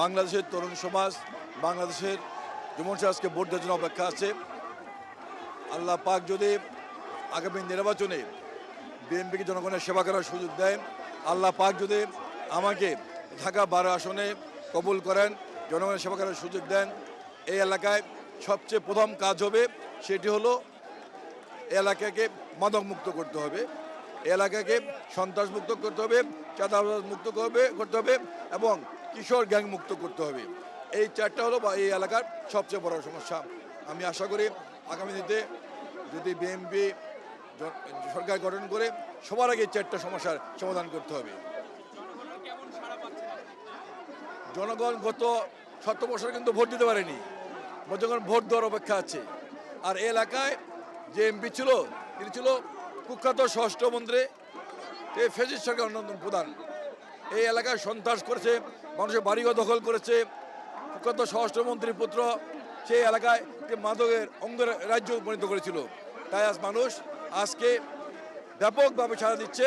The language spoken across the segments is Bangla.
বাংলাদেশের তরুণ সমাজ, বাংলাদেশের যুবন সমাজকে ভোট দেওয়ার জন্য অপেক্ষা আছে। আল্লাহ পাক যদি আগামী নির্বাচনে বিএনপিকে জনগণের সেবা করার সুযোগ দেয়, আল্লাহ পাক যদি আমাকে ঢাকা 12 আসনে কবুল করেন, জনগণের সেবা করার সুযোগ দেন, এই এলাকায় সবচেয়ে প্রথম কাজ হবে সেটি হলো এলাকাকে মাদক মুক্ত করতে হবে, এলাকাকে সন্ত্রাস মুক্ত করতে হবে, চাঁদাবাজ মুক্ত করতে হবে এবং কিশোর গ্যাং মুক্ত করতে হবে। এই চারটা হলো এই এলাকার সবচেয়ে বড় সমস্যা। আমি আশা করি আগামী দিনে যদি বিএনপি সরকার গঠন করে সবার আগে এই চারটা সমস্যার সমাধান করতে হবে। জনগণ গত 70 বছর কিন্তু ভোট দিতে পারেনি, জনগণ ভোট দেওয়ার অপেক্ষা আছে। আর এই এলাকায় যে এমপি ছিল তিনি ছিল কুখ্যাত স্বরাষ্ট্রমন্ত্রী ফেজিস সরকার অন্যতম প্রধান। এই এলাকায় সন্ত্রাস করেছে, মানুষের বাড়িঘর দখল করেছে। কুখ্যাত স্বরাষ্ট্রমন্ত্রীর পুত্র সেই এলাকায় মাদকের অঙ্গের রাজ্য পরিণত করেছিল। তাই আজ মানুষ আজকে ব্যাপকভাবে সাড়া দিচ্ছে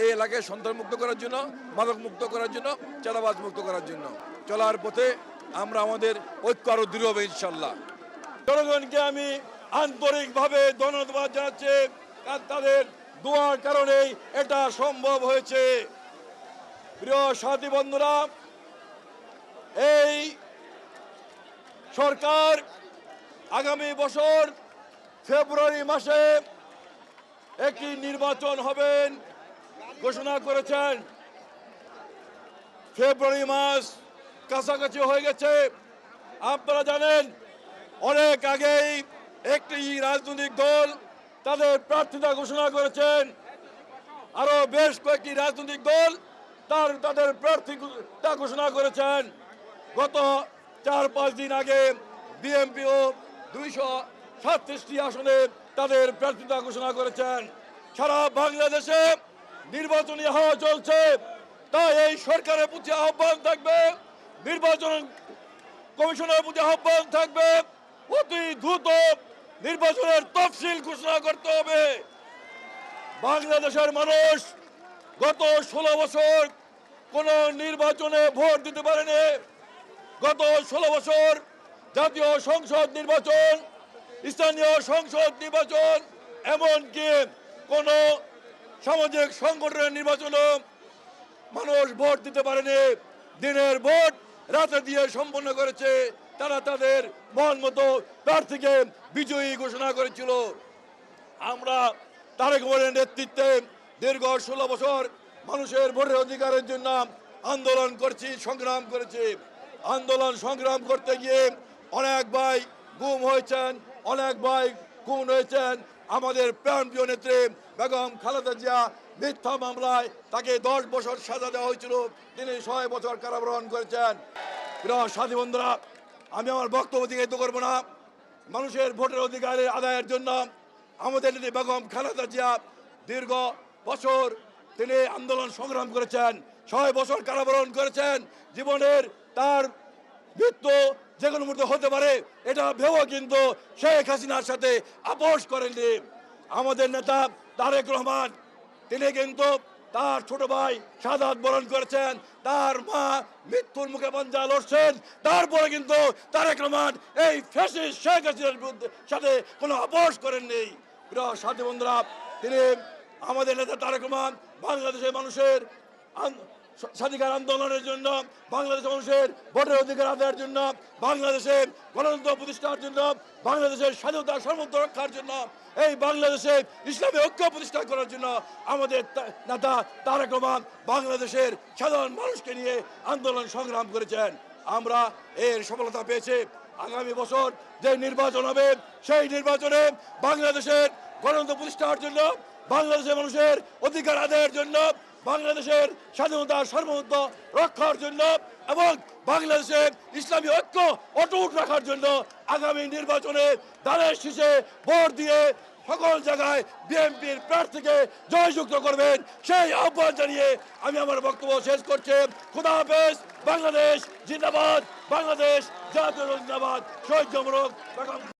এই এলাকায় সন্ত্রাস মুক্ত করার জন্য, মাদক মুক্ত করার জন্য, চাঁদাবাজ মুক্ত করার জন্য। চলার পথে আমরা আমাদের ঐক্য আরও দৃঢ় হবে ইনশাল্লাহ। জনগণকে আমি আন্তরিকভাবে ধন্যবাদ জানাচ্ছি, তাদের দোয়ার কারণেই এটা সম্ভব হয়েছে। প্রিয় সাথী বন্ধুরা, এই সরকার আগামী বছর ফেব্রুয়ারি মাসে একটি নির্বাচন হবেন ঘোষণা করেছেন। ফেব্রুয়ারি মাস কাছাকাছি হয়ে গেছে। আপনারা জানেন অনেক আগেই একটি রাজনৈতিক দল তাদের প্রার্থিতা ঘোষণা করেছেন। আরো বেশ কয়েকটি রাজনৈতিক দল তাদের প্রার্থিতা ঘোষণা করেছেন। গত 4-5 দিন আগে বিএনপিও 237টি আসনে তাদের প্রার্থিতা ঘোষণা করেছেন। সারা বাংলাদেশে নির্বাচনী হাওয়া চলছে। তাই এই সরকারের প্রতি আহ্বান থাকবে, নির্বাচন কমিশনের প্রতি আহ্বান থাকবে, অতি দ্রুত নির্বাচনের তফসিল ঘোষণা করতে হবে। বাংলাদেশের মানুষ গত 16 বছর কোন নির্বাচনে ভোট দিতে পারেনি। গত 16 বছর জাতীয় সংসদ নির্বাচন, স্থানীয় সংসদ নির্বাচন, এমনকি কোন সামাজিক সংগঠনের নির্বাচনও মানুষ ভোট দিতে পারেনি। দিনের ভোট রাতে দিয়ে সম্পন্ন করেছে। তারা তাদের মন মতো প্রার্থীকে বিজয়ী ঘোষণা করেছিল। আমরা তারেক রহমানের নেতৃত্বে দীর্ঘ 16 বছর মানুষের ভোটের অধিকারের জন্য আন্দোলন করছি, সংগ্রাম করেছি। আন্দোলন সংগ্রাম করতে গিয়ে অনেক ভাই গুম হয়েছেন, অনেক ভাই খুন হয়েছেন। আমাদের প্রাণপ্রিয় নেত্রী বেগম খালেদা জিয়া মিথ্যা মামলায় তাকে 10 বছর সাজা দেওয়া হয়েছিল, তিনি 6 বছর কারাবরণ করেছেন। প্রিয় সাথী বন্ধুরা, আমি আমার বক্তব্য দীর্ঘায়িত করব না। মানুষের ভোটের অধিকারের আদায়ের জন্য আমাদের নেত্রী বেগম খালেদা জিয়া দীর্ঘ বছর তিনি আন্দোলন সংগ্রাম করেছেন, 6 বছর কারাবরণ করেছেন। জীবনের তার মৃত্যু যে কোনো মুহূর্তে হতে পারে এটা ভেবেও কিন্তু শেখ হাসিনার সাথে আপোষ করেননি। আমাদের নেতা তারেক রহমান তিনি কিন্তু তার ছোট ভাই শাহাদাত বরণ করেছেন, তার মা মৃত্যুর মুখে পাঞ্জা লড়ছেন, তারপরে কিন্তু তারেক রহমান এই ফ্যাসিস্ট শেখ হাসিনার সাথে কোনো আপোষ করেননি। প্রিয় সাথী বন্ধুরা, তিনি আমাদের নেতা তারেক রহমান বাংলাদেশের মানুষের স্বাধিকার আন্দোলনের জন্য, বাংলাদেশের মানুষের ভোটের অধিকার আদায়ের জন্য, বাংলাদেশের গণতন্ত্র প্রতিষ্ঠার জন্য, বাংলাদেশের স্বাধীনতা সার্বভৌমত্ব রক্ষার জন্য, এই বাংলাদেশে ইসলামী ঐক্য প্রতিষ্ঠা করার জন্য আমাদের নেতা তারেক রহমান বাংলাদেশের সাধারণ মানুষকে নিয়ে আন্দোলন সংগ্রাম করেছেন। আমরা এর সফলতা পেয়েছি। আগামী বছর যে নির্বাচন হবে সেই নির্বাচনে বাংলাদেশের গণতন্ত্র প্রতিষ্ঠার জন্য, বাংলাদেশের মানুষের অধিকার আদায়ের জন্য, বাংলাদেশের স্বাধীনতা সার্বভৌমত্ব রক্ষার জন্য এবং বাংলাদেশের ইসলামী ঐক্য অটুট রাখার জন্য আগামী নির্বাচনে ধানের শীষে ভোট দিয়ে সকল জায়গায় বিএনপির প্রার্থীকে জয়যুক্ত করবেন, সেই আহ্বান জানিয়ে আমি আমার বক্তব্য শেষ করছি। খুদা হাফেজ। বাংলাদেশ জিন্দাবাদ, বাংলাদেশ জাতীয় জিন্দাবাদ। শহীদ জমরক বেগম